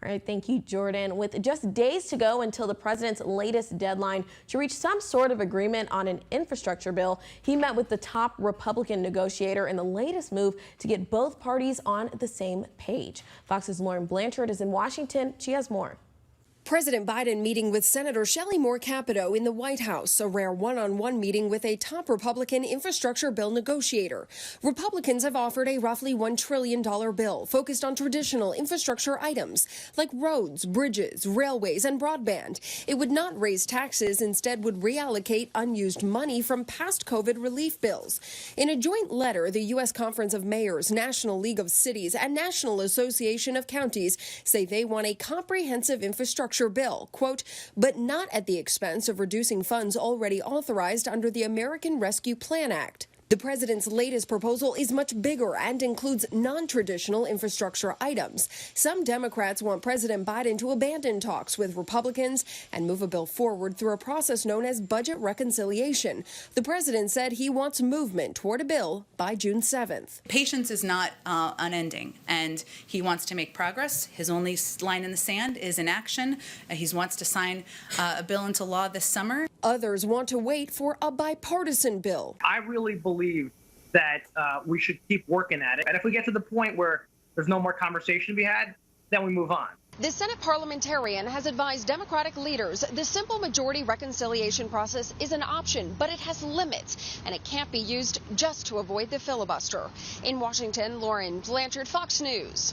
All right, thank you, Jordan. With just days to go until the president's latest deadline to reach some sort of agreement on an infrastructure bill, he met with the top Republican negotiator in the latest move to get both parties on the same page. Fox's Lauren Blanchard is in Washington. She has more. President Biden meeting with Senator Shelley Moore Capito in the White House, a rare one-on-one meeting with a top Republican infrastructure bill negotiator. Republicans have offered a roughly $1 trillion bill focused on traditional infrastructure items like roads, bridges, railways, and broadband. It would not raise taxes, instead would reallocate unused money from past COVID relief bills. In a joint letter, the U.S. Conference of Mayors, National League of Cities, and National Association of Counties say they want a comprehensive infrastructure bill, quote, but not at the expense of reducing funds already authorized under the American Rescue Plan Act. The president's latest proposal is much bigger and includes non-traditional infrastructure items. Some Democrats want President Biden to abandon talks with Republicans and move a bill forward through a process known as budget reconciliation. The president said he wants movement toward a bill by June 7th. Patience is not unending, and he wants to make progress. His only line in the sand is inaction. He wants to sign a bill into law this summer. Others want to wait for a bipartisan bill. I really believe that we should keep working at it. And if we get to the point where there's no more conversation to be had, then we move on. The Senate parliamentarian has advised Democratic leaders the simple majority reconciliation process is an option, but it has limits, and it can't be used just to avoid the filibuster. In Washington, Lauren Blanchard, Fox News.